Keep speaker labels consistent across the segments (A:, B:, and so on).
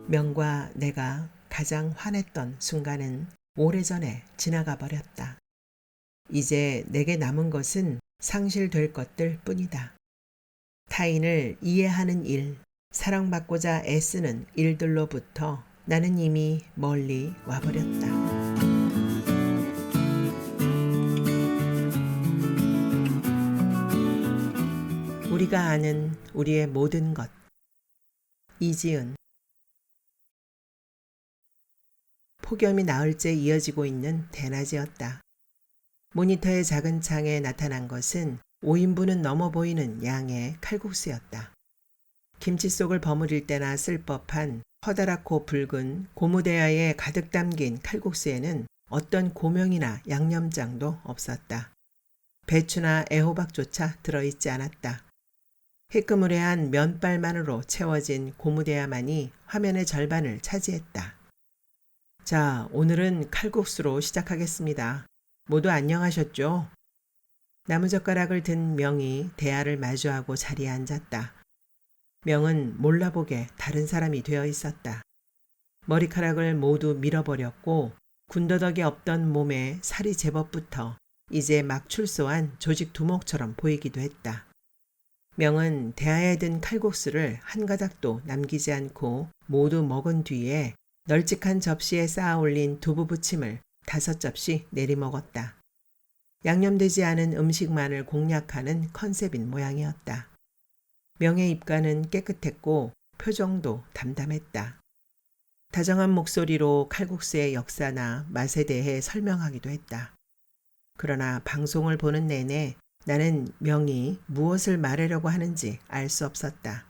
A: 명과 내가 가장 화냈던 순간은 오래전에 지나가 버렸다. 이제 내게 남은 것은 상실될 것들 뿐이다. 타인을 이해하는 일, 사랑받고자 애쓰는 일들로부터 나는 이미 멀리 와버렸다. 우리가 아는 우리의 모든 것. 이지은. 폭염이 나흘째 이어지고 있는 대낮이었다. 모니터의 작은 창에 나타난 것은 5인분은 넘어 보이는 양의 칼국수였다. 김치 속을 버무릴 때나 쓸 법한 커다랗고 붉은 고무대야에 가득 담긴 칼국수에는 어떤 고명이나 양념장도 없었다. 배추나 애호박조차 들어있지 않았다. 희끄무레한 면발만으로 채워진 고무대야만이 화면의 절반을 차지했다. 자, 오늘은 칼국수로 시작하겠습니다. 모두 안녕하셨죠? 나무젓가락을 든 명이 대야를 마주하고 자리에 앉았다. 명은 몰라보게 다른 사람이 되어 있었다. 머리카락을 모두 밀어버렸고 군더더기 없던 몸에 살이 제법 붙어 이제 막 출소한 조직 두목처럼 보이기도 했다. 명은 대야에 든 칼국수를 한 가닥도 남기지 않고 모두 먹은 뒤에 널찍한 접시에 쌓아 올린 두부 부침을 5접시 내리먹었다. 양념되지 않은 음식만을 공략하는 컨셉인 모양이었다. 명의 입가는 깨끗했고 표정도 담담했다. 다정한 목소리로 칼국수의 역사나 맛에 대해 설명하기도 했다. 그러나 방송을 보는 내내 나는 명이 무엇을 말하려고 하는지 알 수 없었다.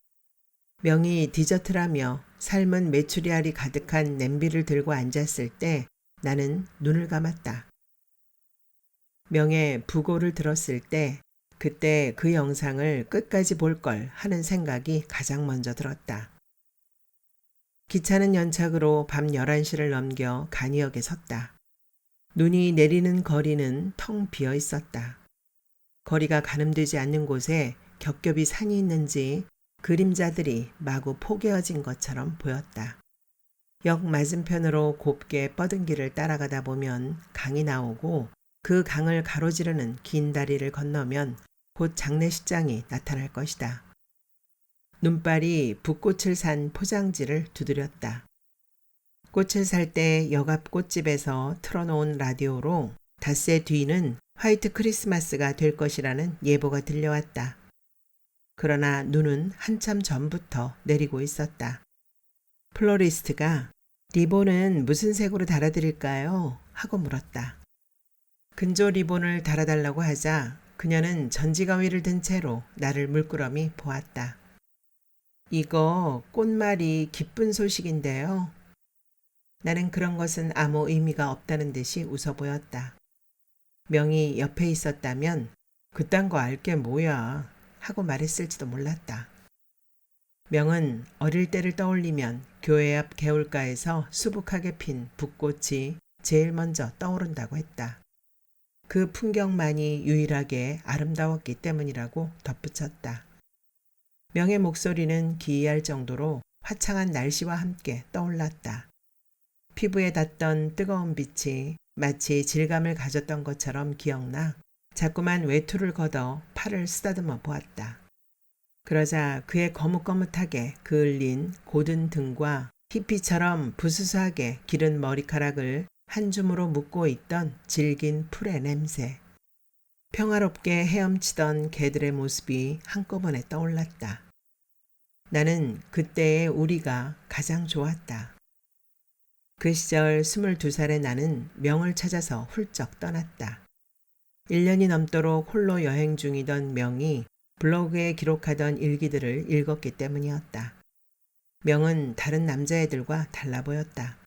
A: 명이 디저트라며 삶은 메추리알이 가득한 냄비를 들고 앉았을 때 나는 눈을 감았다. 명의 부고를 들었을 때 그때 그 영상을 끝까지 볼 걸 하는 생각이 가장 먼저 들었다. 기차는 연착으로 밤 11시를 넘겨 간이역에 섰다. 눈이 내리는 거리는 텅 비어 있었다. 거리가 가늠되지 않는 곳에 겹겹이 산이 있는지 그림자들이 마구 포개어진 것처럼 보였다. 역 맞은편으로 곱게 뻗은 길을 따라가다 보면 강이 나오고 그 강을 가로지르는 긴 다리를 건너면 곧 장례식장이 나타날 것이다. 눈발이 붓꽃을 산 포장지를 두드렸다. 꽃을 살 때 역 앞 꽃집에서 틀어놓은 라디오로 닷새 뒤는 화이트 크리스마스가 될 것이라는 예보가 들려왔다. 그러나 눈은 한참 전부터 내리고 있었다. 플로리스트가 리본은 무슨 색으로 달아드릴까요? 하고 물었다. 근조 리본을 달아달라고 하자 그녀는 전지가위를 든 채로 나를 물끄러미 보았다. 이거 꽃말이 기쁜 소식인데요. 나는 그런 것은 아무 의미가 없다는 듯이 웃어 보였다. 명이 옆에 있었다면 그딴 거 알게 뭐야 하고 말했을지도 몰랐다. 명은 어릴 때를 떠올리면 교회 앞 개울가에서 수북하게 핀 붓꽃이 제일 먼저 떠오른다고 했다. 그 풍경만이 유일하게 아름다웠기 때문이라고 덧붙였다. 명의 목소리는 기이할 정도로 화창한 날씨와 함께 떠올랐다. 피부에 닿던 뜨거운 빛이 마치 질감을 가졌던 것처럼 기억나 자꾸만 외투를 걷어 팔을 쓰다듬어 보았다. 그러자 그의 거뭇거뭇하게 그을린 고든 등과 히피처럼 부스스하게 기른 머리카락을 한 줌으로 묶고 있던 질긴 풀의 냄새. 평화롭게 헤엄치던 개들의 모습이 한꺼번에 떠올랐다. 나는 그때의 우리가 가장 좋았다. 그 시절 22살의 나는 명을 찾아서 훌쩍 떠났다. 1년이 넘도록 홀로 여행 중이던 명이 블로그에 기록하던 일기들을 읽었기 때문이었다. 명은 다른 남자애들과 달라 보였다.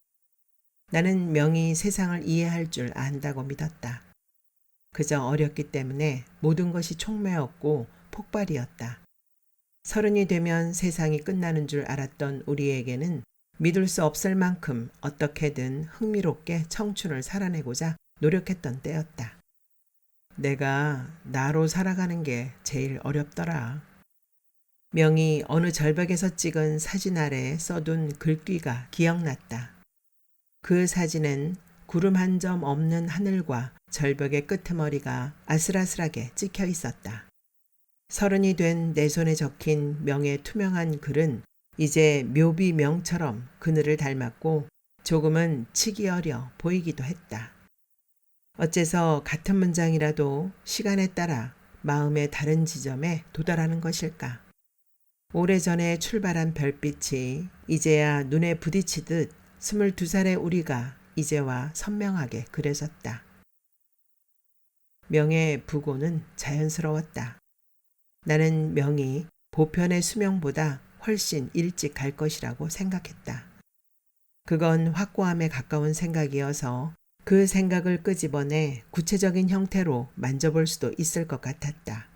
A: 나는 명이 세상을 이해할 줄 안다고 믿었다. 그저 어렸기 때문에 모든 것이 촉매였고 폭발이었다. 30이 되면 세상이 끝나는 줄 알았던 우리에게는 믿을 수 없을 만큼 어떻게든 흥미롭게 청춘을 살아내고자 노력했던 때였다. 내가 나로 살아가는 게 제일 어렵더라. 명이 어느 절벽에서 찍은 사진 아래 써둔 글귀가 기억났다. 그 사진은 구름 한 점 없는 하늘과 절벽의 끄트머리가 아슬아슬하게 찍혀 있었다. 30이 된 내 손에 적힌 명의 투명한 글은 이제 묘비 명처럼 그늘을 닮았고 조금은 치기 어려 보이기도 했다. 어째서 같은 문장이라도 시간에 따라 마음의 다른 지점에 도달하는 것일까? 오래전에 출발한 별빛이 이제야 눈에 부딪히듯 22살의 우리가 이제와 선명하게 그려졌다. 명의 부고는 자연스러웠다. 나는 명이 보편의 수명보다 훨씬 일찍 갈 것이라고 생각했다. 그건 확고함에 가까운 생각이어서 그 생각을 끄집어내 구체적인 형태로 만져볼 수도 있을 것 같았다.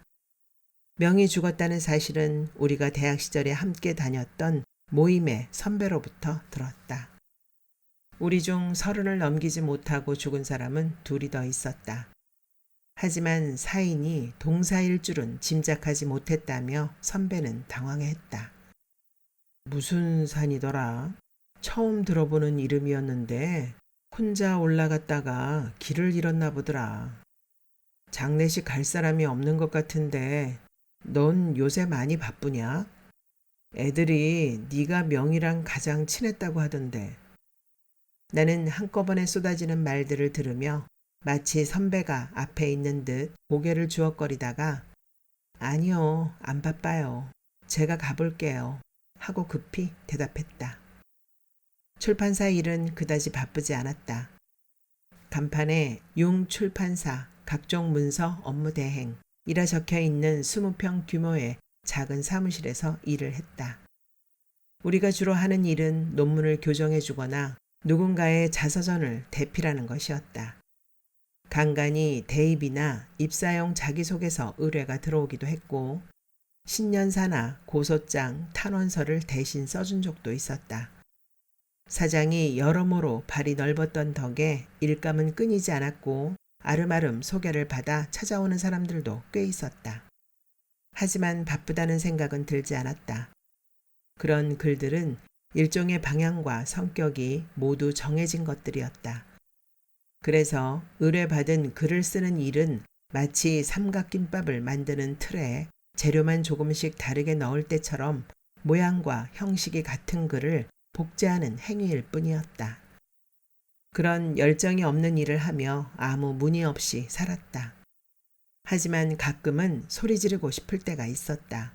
A: 명이 죽었다는 사실은 우리가 대학 시절에 함께 다녔던 모임의 선배로부터 들었다. 우리 중 30을 넘기지 못하고 죽은 사람은 둘이 더 있었다. 하지만 사인이 동사일 줄은 짐작하지 못했다며 선배는 당황했다. 무슨 산이더라? 처음 들어보는 이름이었는데 혼자 올라갔다가 길을 잃었나 보더라. 장례식 갈 사람이 없는 것 같은데 넌 요새 많이 바쁘냐? 애들이 네가 명이랑 가장 친했다고 하던데. 나는 한꺼번에 쏟아지는 말들을 들으며 마치 선배가 앞에 있는 듯 고개를 주걱거리다가 아니요, 안 바빠요. 제가 가볼게요. 하고 급히 대답했다. 출판사 일은 그다지 바쁘지 않았다. 간판에 융출판사 각종 문서 업무 대행이라 적혀 있는 20평 규모의 작은 사무실에서 일을 했다. 우리가 주로 하는 일은 논문을 교정해 주거나 누군가의 자서전을 대필하는 것이었다. 간간이 대입이나 입사용 자기소개서 의뢰가 들어오기도 했고 신년사나 고소장, 탄원서를 대신 써준 적도 있었다. 사장이 여러모로 발이 넓었던 덕에 일감은 끊이지 않았고 아름아름 소개를 받아 찾아오는 사람들도 꽤 있었다. 하지만 바쁘다는 생각은 들지 않았다. 그런 글들은 일종의 방향과 성격이 모두 정해진 것들이었다. 그래서 의뢰받은 글을 쓰는 일은 마치 삼각김밥을 만드는 틀에 재료만 조금씩 다르게 넣을 때처럼 모양과 형식이 같은 글을 복제하는 행위일 뿐이었다. 그런 열정이 없는 일을 하며 아무 문의 없이 살았다. 하지만 가끔은 소리 지르고 싶을 때가 있었다.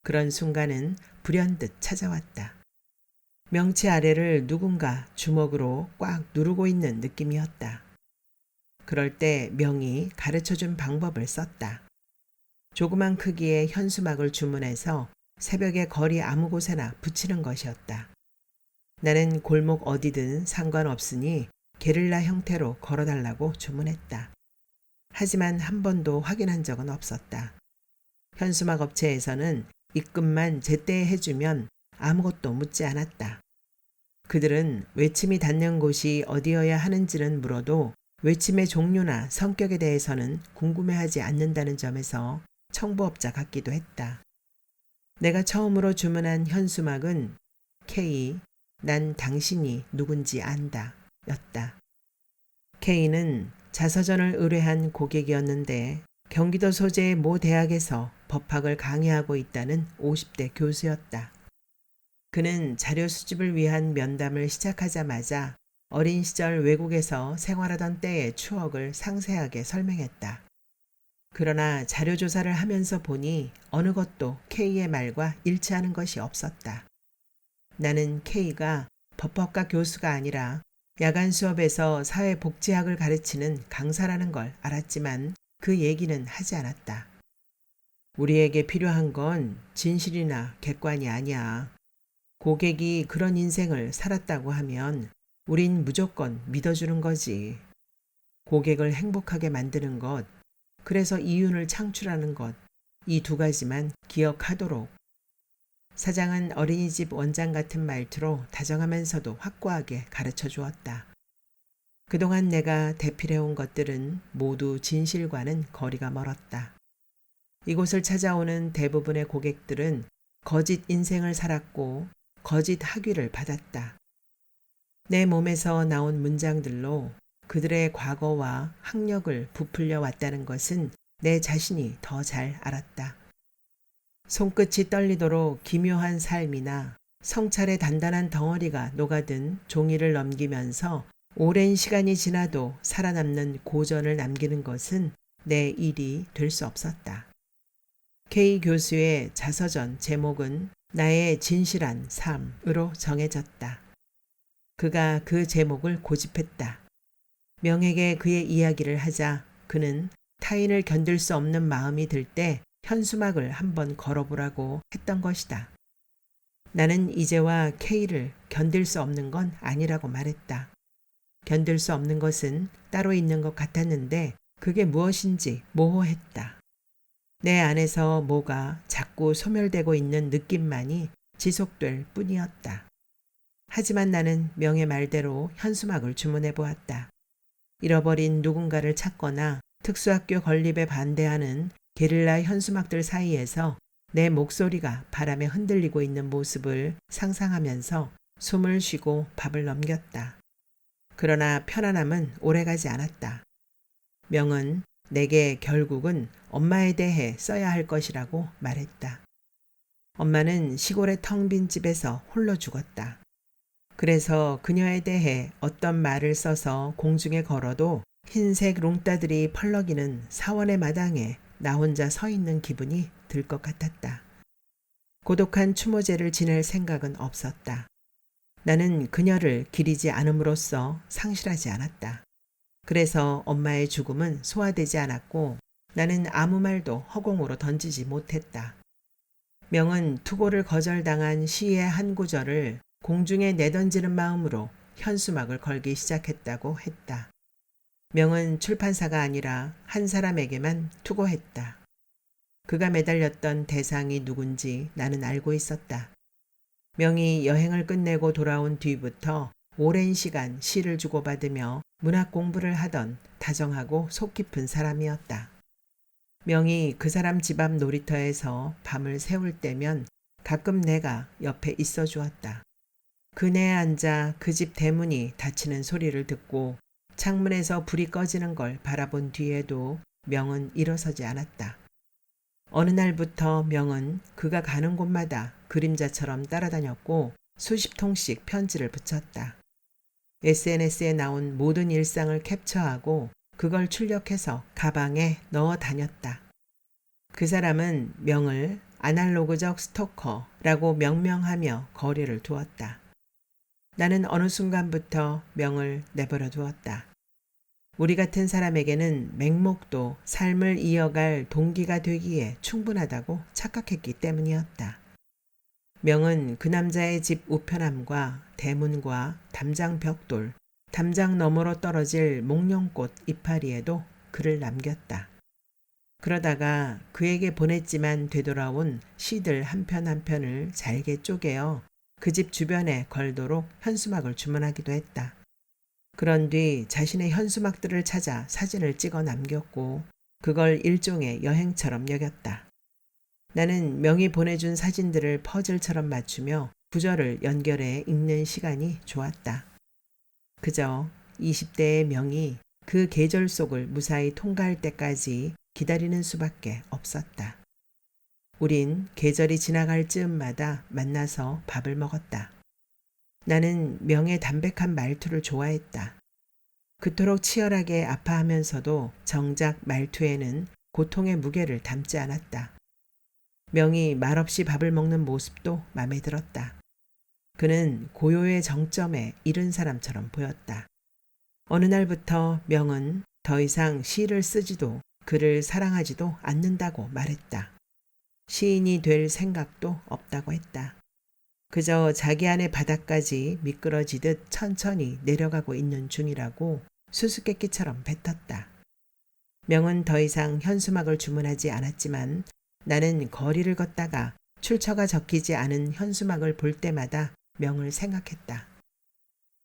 A: 그런 순간은 불현듯 찾아왔다. 명치 아래를 누군가 주먹으로 꽉 누르고 있는 느낌이었다. 그럴 때 명이 가르쳐준 방법을 썼다. 조그만 크기의 현수막을 주문해서 새벽에 거리 아무 곳에나 붙이는 것이었다. 나는 골목 어디든 상관없으니 게릴라 형태로 걸어달라고 주문했다. 하지만 한 번도 확인한 적은 없었다. 현수막 업체에서는 입금만 제때 해주면 아무것도 묻지 않았다. 그들은 외침이 닿는 곳이 어디여야 하는지는 물어도 외침의 종류나 성격에 대해서는 궁금해하지 않는다는 점에서 청부업자 같기도 했다. 내가 처음으로 주문한 현수막은 K, 난 당신이 누군지 안다 였다. K는 자서전을 의뢰한 고객이었는데 경기도 소재의 모 대학에서 법학을 강의하고 있다는 50대 교수였다. 그는 자료 수집을 위한 면담을 시작하자마자 어린 시절 외국에서 생활하던 때의 추억을 상세하게 설명했다. 그러나 자료 조사를 하면서 보니 어느 것도 K의 말과 일치하는 것이 없었다. 나는 K가 법학과 교수가 아니라 야간 수업에서 사회복지학을 가르치는 강사라는 걸 알았지만 그 얘기는 하지 않았다. 우리에게 필요한 건 진실이나 객관이 아니야. 고객이 그런 인생을 살았다고 하면 우린 무조건 믿어주는 거지. 고객을 행복하게 만드는 것, 그래서 이윤을 창출하는 것, 이 두 가지만 기억하도록. 사장은 어린이집 원장 같은 말투로 다정하면서도 확고하게 가르쳐 주었다. 그동안 내가 대필해온 것들은 모두 진실과는 거리가 멀었다. 이곳을 찾아오는 대부분의 고객들은 거짓 인생을 살았고 거짓 학위를 받았다. 내 몸에서 나온 문장들로 그들의 과거와 학력을 부풀려 왔다는 것은 내 자신이 더 잘 알았다. 손끝이 떨리도록 기묘한 삶이나 성찰의 단단한 덩어리가 녹아든 종이를 넘기면서 오랜 시간이 지나도 살아남는 고전을 남기는 것은 내 일이 될 수 없었다. K 교수의 자서전 제목은 나의 진실한 삶으로 정해졌다. 그가 그 제목을 고집했다. 명에게 그의 이야기를 하자 그는 타인을 견딜 수 없는 마음이 들 때 현수막을 한번 걸어보라고 했던 것이다. 나는 이제와 K를 견딜 수 없는 건 아니라고 말했다. 견딜 수 없는 것은 따로 있는 것 같았는데 그게 무엇인지 모호했다. 내 안에서 뭐가 자꾸 소멸되고 있는 느낌만이 지속될 뿐이었다. 하지만 나는 명의 말대로 현수막을 주문해 보았다. 잃어버린 누군가를 찾거나 특수학교 건립에 반대하는 게릴라 현수막들 사이에서 내 목소리가 바람에 흔들리고 있는 모습을 상상하면서 숨을 쉬고 밥을 넘겼다. 그러나 편안함은 오래가지 않았다. 명은 내게 결국은 엄마에 대해 써야 할 것이라고 말했다. 엄마는 시골의 텅 빈 집에서 홀로 죽었다. 그래서 그녀에 대해 어떤 말을 써서 공중에 걸어도 흰색 롱따들이 펄럭이는 사원의 마당에 나 혼자 서 있는 기분이 들 것 같았다. 고독한 추모제를 지낼 생각은 없었다. 나는 그녀를 기리지 않음으로써 상실하지 않았다. 그래서 엄마의 죽음은 소화되지 않았고 나는 아무 말도 허공으로 던지지 못했다. 명은 투고를 거절당한 시의 한 구절을 공중에 내던지는 마음으로 현수막을 걸기 시작했다고 했다. 명은 출판사가 아니라 한 사람에게만 투고했다. 그가 매달렸던 대상이 누군지 나는 알고 있었다. 명이 여행을 끝내고 돌아온 뒤부터 오랜 시간 시를 주고받으며 문학 공부를 하던 다정하고 속 깊은 사람이었다. 명이 그 사람 집 앞 놀이터에서 밤을 새울 때면 가끔 내가 옆에 있어 주었다. 그네에 앉아 그 집 대문이 닫히는 소리를 듣고 창문에서 불이 꺼지는 걸 바라본 뒤에도 명은 일어서지 않았다. 어느 날부터 명은 그가 가는 곳마다 그림자처럼 따라다녔고 수십 통씩 편지를 붙였다. SNS에 나온 모든 일상을 캡처하고 그걸 출력해서 가방에 넣어 다녔다. 그 사람은 명을 아날로그적 스토커라고 명명하며 거리를 두었다. 나는 어느 순간부터 명을 내버려 두었다. 우리 같은 사람에게는 맹목도 삶을 이어갈 동기가 되기에 충분하다고 착각했기 때문이었다. 명은 그 남자의 집 우편함과 대문과 담장 벽돌, 담장 너머로 떨어질 목련꽃 이파리에도 글을 남겼다. 그러다가 그에게 보냈지만 되돌아온 시들 한 편 한 편을 잘게 쪼개어 그 집 주변에 걸도록 현수막을 주문하기도 했다. 그런 뒤 자신의 현수막들을 찾아 사진을 찍어 남겼고 그걸 일종의 여행처럼 여겼다. 나는 명이 보내준 사진들을 퍼즐처럼 맞추며 구절을 연결해 읽는 시간이 좋았다. 그저 20대의 명이 그 계절 속을 무사히 통과할 때까지 기다리는 수밖에 없었다. 우린 계절이 지나갈 즈음마다 만나서 밥을 먹었다. 나는 명의 담백한 말투를 좋아했다. 그토록 치열하게 아파하면서도 정작 말투에는 고통의 무게를 담지 않았다. 명이 말없이 밥을 먹는 모습도 마음에 들었다. 그는 고요의 정점에 이른 사람처럼 보였다. 어느 날부터 명은 더 이상 시를 쓰지도 그를 사랑하지도 않는다고 말했다. 시인이 될 생각도 없다고 했다. 그저 자기 안의 바닥까지 미끄러지듯 천천히 내려가고 있는 중이라고 수수께끼처럼 뱉었다. 명은 더 이상 현수막을 주문하지 않았지만 나는 거리를 걷다가 출처가 적히지 않은 현수막을 볼 때마다 명을 생각했다.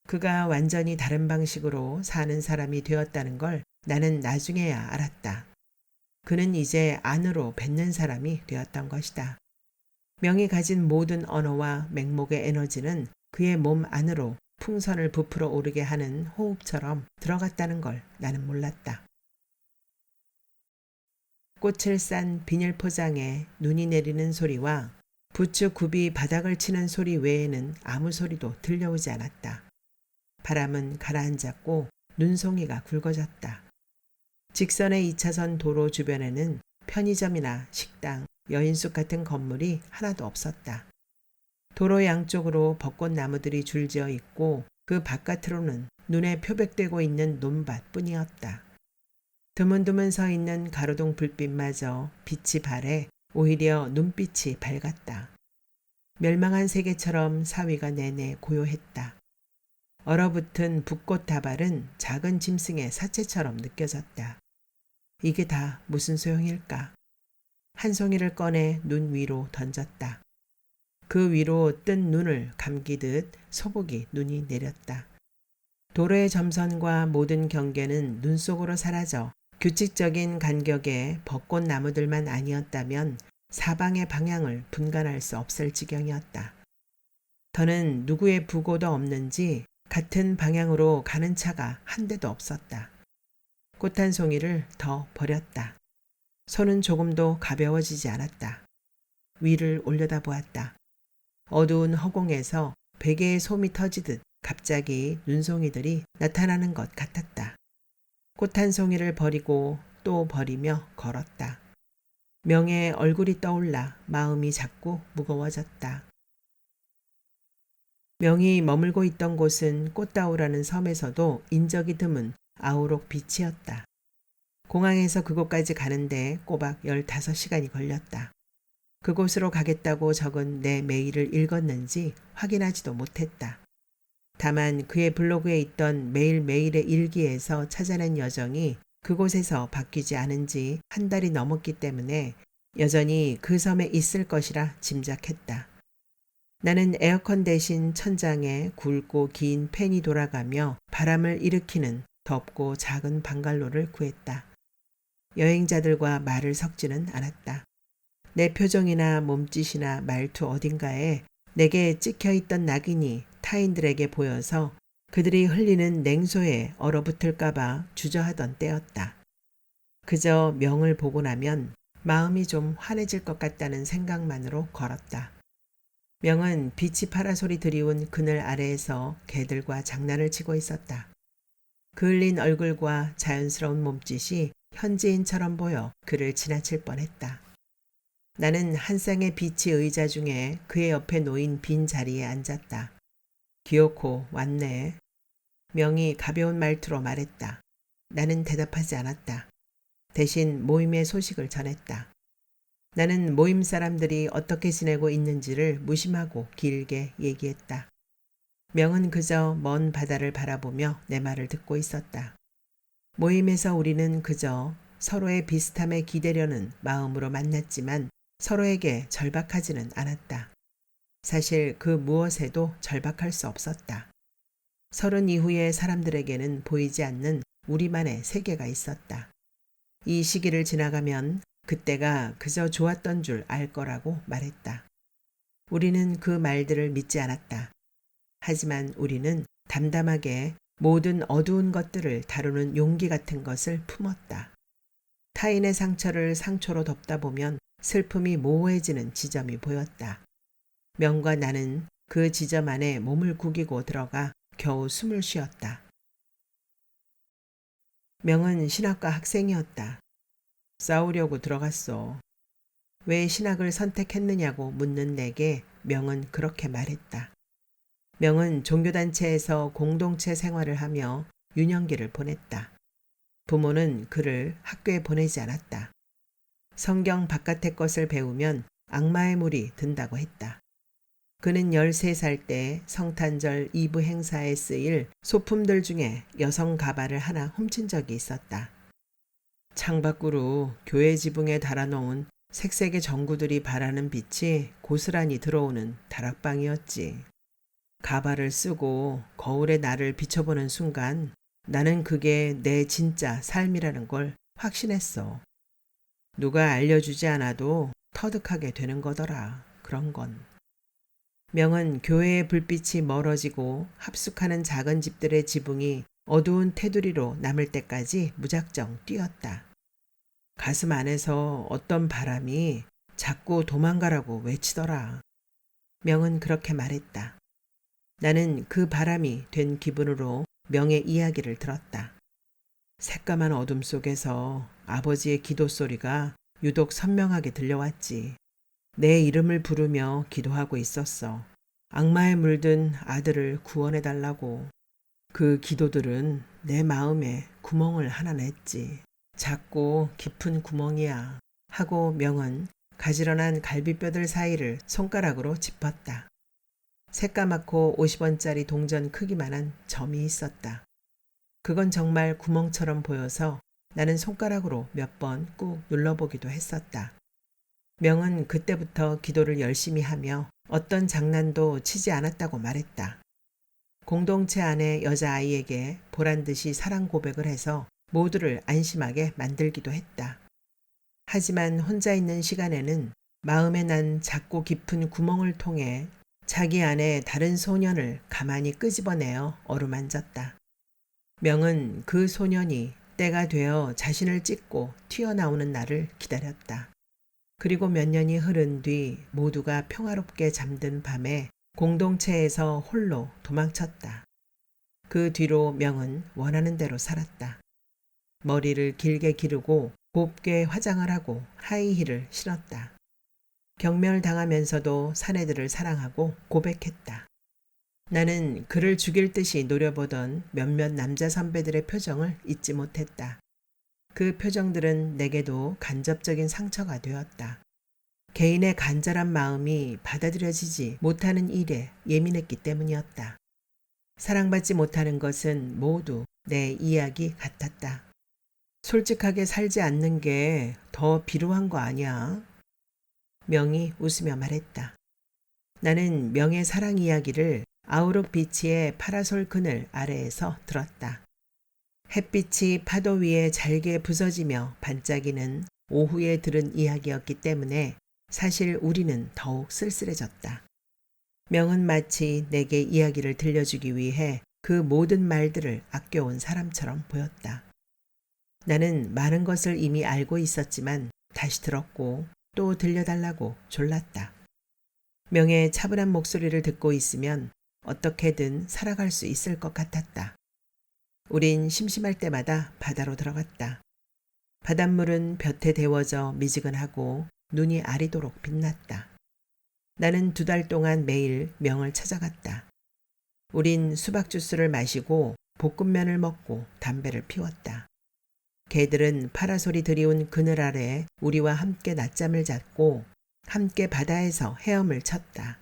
A: 그가 완전히 다른 방식으로 사는 사람이 되었다는 걸 나는 나중에야 알았다. 그는 이제 안으로 뱉는 사람이 되었던 것이다. 명이 가진 모든 언어와 맹목의 에너지는 그의 몸 안으로 풍선을 부풀어 오르게 하는 호흡처럼 들어갔다는 걸 나는 몰랐다. 꽃을 싼 비닐 포장에 눈이 내리는 소리와 부츠 굽이 바닥을 치는 소리 외에는 아무 소리도 들려오지 않았다. 바람은 가라앉았고 눈송이가 굵어졌다. 직선의 2차선 도로 주변에는 편의점이나 식당, 여인숙 같은 건물이 하나도 없었다. 도로 양쪽으로 벚꽃나무들이 줄지어 있고 그 바깥으로는 눈에 표백되고 있는 논밭 뿐이었다. 드문드문 서 있는 가로등 불빛마저 빛이 발해 오히려 눈빛이 밝았다. 멸망한 세계처럼 사위가 내내 고요했다. 얼어붙은 붓꽃 다발은 작은 짐승의 사체처럼 느껴졌다. 이게 다 무슨 소용일까? 한 송이를 꺼내 눈 위로 던졌다. 그 위로 뜬 눈을 감기듯 소복이 눈이 내렸다. 도로의 점선과 모든 경계는 눈 속으로 사라져 규칙적인 간격의 벚꽃 나무들만 아니었다면 사방의 방향을 분간할 수 없을 지경이었다. 더는 누구의 부고도 없는지 같은 방향으로 가는 차가 한 대도 없었다. 꽃 한 송이를 더 버렸다. 손은 조금도 가벼워지지 않았다. 위를 올려다보았다. 어두운 허공에서 베개의 솜이 터지듯 갑자기 눈송이들이 나타나는 것 같았다. 꽃 한 송이를 버리고 또 버리며 걸었다. 명의 얼굴이 떠올라 마음이 자꾸 무거워졌다. 명이 머물고 있던 곳은 꽃다우라는 섬에서도 인적이 드문 아우록 빛이었다. 공항에서 그곳까지 가는데 꼬박 15시간이 걸렸다. 그곳으로 가겠다고 적은 내 메일을 읽었는지 확인하지도 못했다. 다만 그의 블로그에 있던 매일매일의 일기에서 찾아낸 여정이 그곳에서 바뀌지 않은 지 한 달이 넘었기 때문에 여전히 그 섬에 있을 것이라 짐작했다. 나는 에어컨 대신 천장에 굵고 긴 팬이 돌아가며 바람을 일으키는 덥고 작은 방갈로를 구했다. 여행자들과 말을 섞지는 않았다. 내 표정이나 몸짓이나 말투 어딘가에 내게 찍혀있던 낙인이 타인들에게 보여서 그들이 흘리는 냉소에 얼어붙을까봐 주저하던 때였다. 그저 명을 보고 나면 마음이 좀 환해질 것 같다는 생각만으로 걸었다. 명은 빛이 파라솔이 드리운 그늘 아래에서 개들과 장난을 치고 있었다. 그을린 얼굴과 자연스러운 몸짓이 현지인처럼 보여 그를 지나칠 뻔했다. 나는 한 쌍의 빛의 의자 중에 그의 옆에 놓인 빈 자리에 앉았다. 기어코 왔네. 명이 가벼운 말투로 말했다. 나는 대답하지 않았다. 대신 모임의 소식을 전했다. 나는 모임 사람들이 어떻게 지내고 있는지를 무심하고 길게 얘기했다. 명은 그저 먼 바다를 바라보며 내 말을 듣고 있었다. 모임에서 우리는 그저 서로의 비슷함에 기대려는 마음으로 만났지만 서로에게 절박하지는 않았다. 사실 그 무엇에도 절박할 수 없었다. 30 이후의 사람들에게는 보이지 않는 우리만의 세계가 있었다. 이 시기를 지나가면 그때가 그저 좋았던 줄 알 거라고 말했다. 우리는 그 말들을 믿지 않았다. 하지만 우리는 담담하게 모든 어두운 것들을 다루는 용기 같은 것을 품었다. 타인의 상처를 상처로 덮다 보면 슬픔이 모호해지는 지점이 보였다. 명과 나는 그 지점 안에 몸을 구기고 들어가 겨우 숨을 쉬었다. 명은 신학과 학생이었다. 싸우려고 들어갔어. 왜 신학을 선택했느냐고 묻는 내게 명은 그렇게 말했다. 명은 종교단체에서 공동체 생활을 하며 유년기를 보냈다. 부모는 그를 학교에 보내지 않았다. 성경 바깥의 것을 배우면 악마의 물이 든다고 했다. 그는 13살 때 성탄절 2부 행사에 쓰일 소품들 중에 여성 가발을 하나 훔친 적이 있었다. 창밖으로 교회 지붕에 달아놓은 색색의 전구들이 바라는 빛이 고스란히 들어오는 다락방이었지. 가발을 쓰고 거울에 나를 비춰보는 순간 나는 그게 내 진짜 삶이라는 걸 확신했어. 누가 알려주지 않아도 터득하게 되는 거더라. 그런 건. 명은 교회의 불빛이 멀어지고 합숙하는 작은 집들의 지붕이 어두운 테두리로 남을 때까지 무작정 뛰었다. 가슴 안에서 어떤 바람이 자꾸 도망가라고 외치더라. 명은 그렇게 말했다. 나는 그 바람이 된 기분으로 명의 이야기를 들었다. 새까만 어둠 속에서 아버지의 기도 소리가 유독 선명하게 들려왔지. 내 이름을 부르며 기도하고 있었어. 악마에 물든 아들을 구원해달라고. 그 기도들은 내 마음에 구멍을 하나 냈지. 작고 깊은 구멍이야. 하고 명은 가지런한 갈비뼈들 사이를 손가락으로 짚었다. 새까맣고 50원짜리 동전 크기만한 점이 있었다. 그건 정말 구멍처럼 보여서 나는 손가락으로 몇 번 꾹 눌러보기도 했었다. 명은 그때부터 기도를 열심히 하며 어떤 장난도 치지 않았다고 말했다. 공동체 안의 여자아이에게 보란듯이 사랑 고백을 해서 모두를 안심하게 만들기도 했다. 하지만 혼자 있는 시간에는 마음에 난 작고 깊은 구멍을 통해 자기 안에 다른 소년을 가만히 끄집어내어 어루만졌다. 명은 그 소년이 때가 되어 자신을 찢고 튀어나오는 날을 기다렸다. 그리고 몇 년이 흐른 뒤 모두가 평화롭게 잠든 밤에 공동체에서 홀로 도망쳤다. 그 뒤로 명은 원하는 대로 살았다. 머리를 길게 기르고 곱게 화장을 하고 하이힐을 신었다. 경멸당하면서도 사내들을 사랑하고 고백했다. 나는 그를 죽일 듯이 노려보던 몇몇 남자 선배들의 표정을 잊지 못했다. 그 표정들은 내게도 간접적인 상처가 되었다. 개인의 간절한 마음이 받아들여지지 못하는 일에 예민했기 때문이었다. 사랑받지 못하는 것은 모두 내 이야기 같았다. 솔직하게 살지 않는 게 더 비루한 거 아니야? 명이 웃으며 말했다. 나는 명의 사랑 이야기를 아우룩 비치의 파라솔 그늘 아래에서 들었다. 햇빛이 파도 위에 잘게 부서지며 반짝이는 오후에 들은 이야기였기 때문에 사실 우리는 더욱 쓸쓸해졌다. 명은 마치 내게 이야기를 들려주기 위해 그 모든 말들을 아껴온 사람처럼 보였다. 나는 많은 것을 이미 알고 있었지만 다시 들었고 또 들려달라고 졸랐다. 명의 차분한 목소리를 듣고 있으면 어떻게든 살아갈 수 있을 것 같았다. 우린 심심할 때마다 바다로 들어갔다. 바닷물은 볕에 데워져 미지근하고 눈이 아리도록 빛났다. 나는 2달 동안 매일 명을 찾아갔다. 우린 수박 주스를 마시고 볶음면을 먹고 담배를 피웠다. 개들은 파라솔이 드리운 그늘 아래 우리와 함께 낮잠을 잤고 함께 바다에서 헤엄을 쳤다.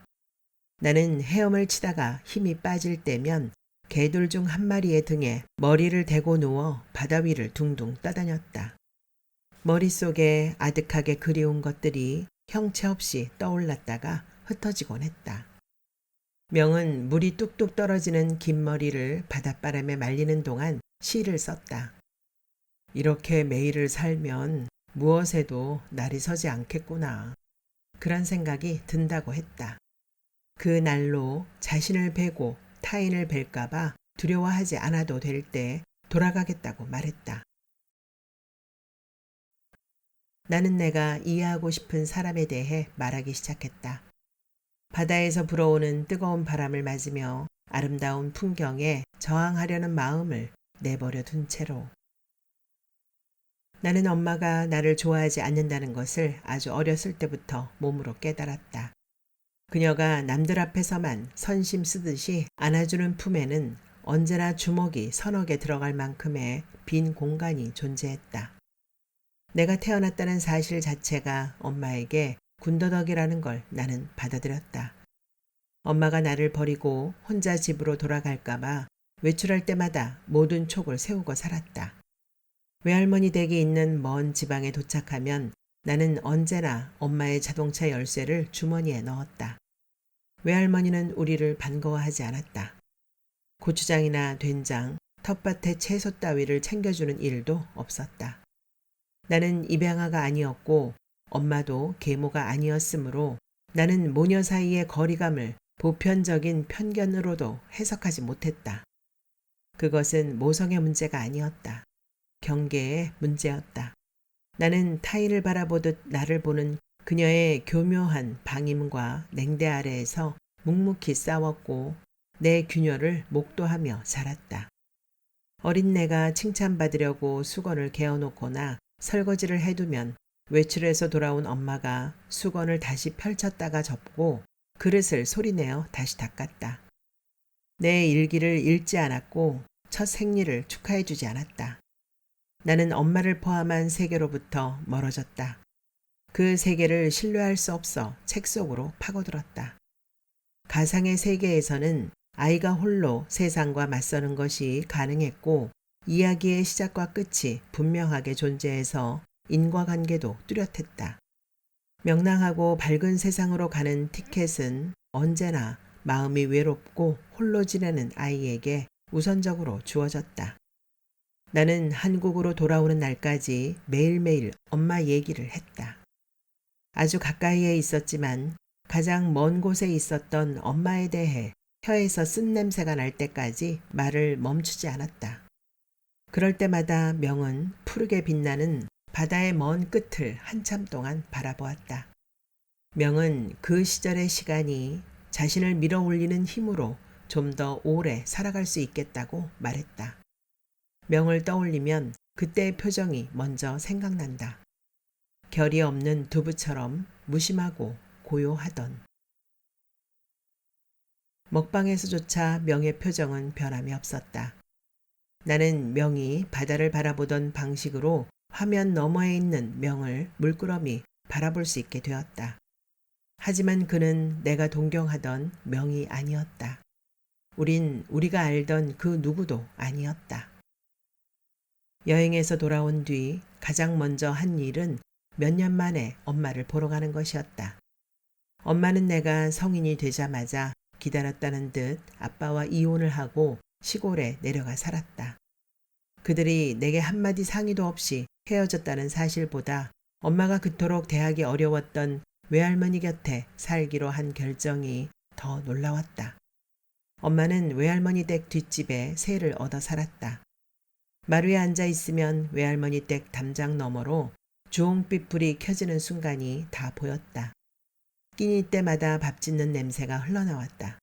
A: 나는 헤엄을 치다가 힘이 빠질 때면 개들 중 한 마리의 등에 머리를 대고 누워 바다 위를 둥둥 떠다녔다. 머릿속에 아득하게 그리운 것들이 형체 없이 떠올랐다가 흩어지곤 했다. 명은 물이 뚝뚝 떨어지는 긴 머리를 바닷바람에 말리는 동안 시를 썼다. 이렇게 매일을 살면 무엇에도 날이 서지 않겠구나. 그런 생각이 든다고 했다. 그 날로 자신을 베고 타인을 뵐까봐 두려워하지 않아도 될 때 돌아가겠다고 말했다. 나는 내가 이해하고 싶은 사람에 대해 말하기 시작했다. 바다에서 불어오는 뜨거운 바람을 맞으며 아름다운 풍경에 저항하려는 마음을 내버려 둔 채로. 나는 엄마가 나를 좋아하지 않는다는 것을 아주 어렸을 때부터 몸으로 깨달았다. 그녀가 남들 앞에서만 선심 쓰듯이 안아주는 품에는 언제나 주먹이 서너 개 들어갈 만큼의 빈 공간이 존재했다. 내가 태어났다는 사실 자체가 엄마에게 군더더기라는 걸 나는 받아들였다. 엄마가 나를 버리고 혼자 집으로 돌아갈까봐 외출할 때마다 모든 촉을 세우고 살았다. 외할머니 댁이 있는 먼 지방에 도착하면 나는 언제나 엄마의 자동차 열쇠를 주머니에 넣었다. 외할머니는 우리를 반가워하지 않았다. 고추장이나 된장, 텃밭의 채소 따위를 챙겨주는 일도 없었다. 나는 입양아가 아니었고 엄마도 계모가 아니었으므로 나는 모녀 사이의 거리감을 보편적인 편견으로도 해석하지 못했다. 그것은 모성의 문제가 아니었다. 경계의 문제였다. 나는 타인을 바라보듯 나를 보는 그녀의 교묘한 방임과 냉대 아래에서 묵묵히 싸웠고 내 균열을 목도하며 자랐다. 어린 내가 칭찬받으려고 수건을 개어놓거나 설거지를 해두면 외출해서 돌아온 엄마가 수건을 다시 펼쳤다가 접고 그릇을 소리내어 다시 닦았다. 내 일기를 읽지 않았고 첫 생리를 축하해주지 않았다. 나는 엄마를 포함한 세계로부터 멀어졌다. 그 세계를 신뢰할 수 없어 책 속으로 파고들었다. 가상의 세계에서는 아이가 홀로 세상과 맞서는 것이 가능했고 이야기의 시작과 끝이 분명하게 존재해서 인과관계도 뚜렷했다. 명랑하고 밝은 세상으로 가는 티켓은 언제나 마음이 외롭고 홀로 지내는 아이에게 우선적으로 주어졌다. 나는 한국으로 돌아오는 날까지 매일매일 엄마 얘기를 했다. 아주 가까이에 있었지만 가장 먼 곳에 있었던 엄마에 대해 혀에서 쓴냄새가 날 때까지 말을 멈추지 않았다. 그럴 때마다 명은 푸르게 빛나는 바다의 먼 끝을 한참 동안 바라보았다. 명은 그 시절의 시간이 자신을 밀어 올리는 힘으로 좀 더 오래 살아갈 수 있겠다고 말했다. 명을 떠올리면 그때의 표정이 먼저 생각난다. 결이 없는 두부처럼 무심하고 고요하던. 먹방에서조차 명의 표정은 변함이 없었다. 나는 명이 바다를 바라보던 방식으로 화면 너머에 있는 명을 물끄러미 바라볼 수 있게 되었다. 하지만 그는 내가 동경하던 명이 아니었다. 우린 우리가 알던 그 누구도 아니었다. 여행에서 돌아온 뒤 가장 먼저 한 일은 몇 년 만에 엄마를 보러 가는 것이었다. 엄마는 내가 성인이 되자마자 기다렸다는 듯 아빠와 이혼을 하고 시골에 내려가 살았다. 그들이 내게 한마디 상의도 없이 헤어졌다는 사실보다 엄마가 그토록 대하기 어려웠던 외할머니 곁에 살기로 한 결정이 더 놀라웠다. 엄마는 외할머니 댁 뒷집에 새를 얻어 살았다. 마루에 앉아 있으면 외할머니 댁 담장 너머로 주홍빛 불이 켜지는 순간이 다 보였다. 끼니 때마다 밥 짓는 냄새가 흘러나왔다.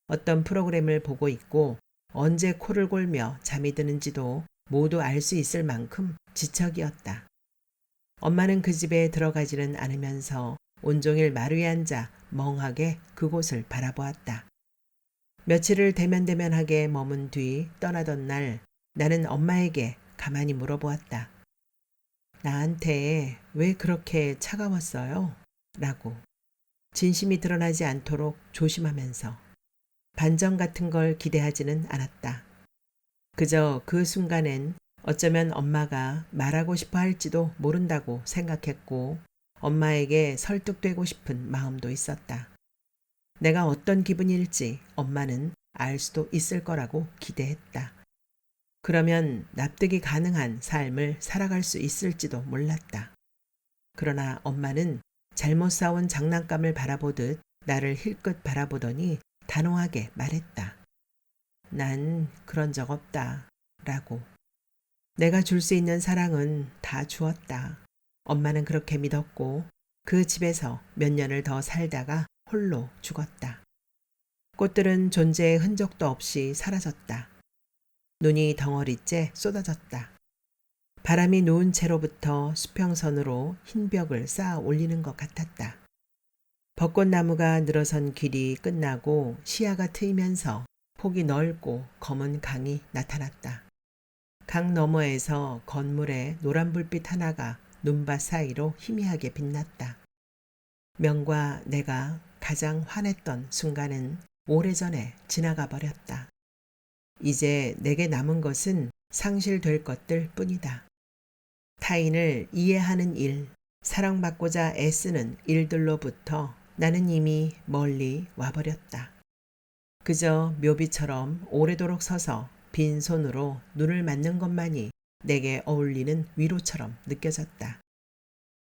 A: 어떤 프로그램을 보고 있고 언제 코를 골며 잠이 드는지도 모두 알 수 있을 만큼 지척이었다. 엄마는 그 집에 들어가지는 않으면서 온종일 마루에 앉아 멍하게 그곳을 바라보았다. 며칠을 대면대면하게 머문 뒤 떠나던 날 나는 엄마에게 가만히 물어보았다. 나한테 왜 그렇게 차가웠어요? 라고. 진심이 드러나지 않도록 조심하면서 반전 같은 걸 기대하지는 않았다. 그저 그 순간엔 어쩌면 엄마가 말하고 싶어 할지도 모른다고 생각했고 엄마에게 설득되고 싶은 마음도 있었다. 내가 어떤 기분일지 엄마는 알 수도 있을 거라고 기대했다. 그러면 납득이 가능한 삶을 살아갈 수 있을지도 몰랐다. 그러나 엄마는 잘못 사온 장난감을 바라보듯 나를 힐끗 바라보더니 단호하게 말했다. 난 그런 적 없다. 라고. 내가 줄 수 있는 사랑은 다 주었다. 엄마는 그렇게 믿었고 그 집에서 몇 년을 더 살다가 홀로 죽었다. 꽃들은 존재의 흔적도 없이 사라졌다. 눈이 덩어리째 쏟아졌다. 바람이 누운 채로부터 수평선으로 흰 벽을 쌓아 올리는 것 같았다. 벚꽃나무가 늘어선 길이 끝나고 시야가 트이면서 폭이 넓고 검은 강이 나타났다. 강 너머에서 건물의 노란 불빛 하나가 눈밭 사이로 희미하게 빛났다. 명과 내가 가장 화냈던 순간은 오래전에 지나가 버렸다. 이제 내게 남은 것은 상실될 것들 뿐이다. 타인을 이해하는 일, 사랑받고자 애쓰는 일들로부터 나는 이미 멀리 와버렸다. 그저 묘비처럼 오래도록 서서 빈손으로 눈을 맞는 것만이 내게 어울리는 위로처럼 느껴졌다.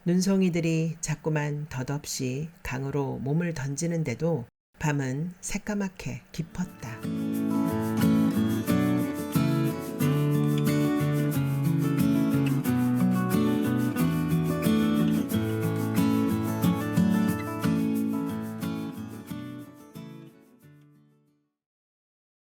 A: 눈송이들이 자꾸만 덧없이 강으로 몸을 던지는데도 밤은 새까맣게 깊었다.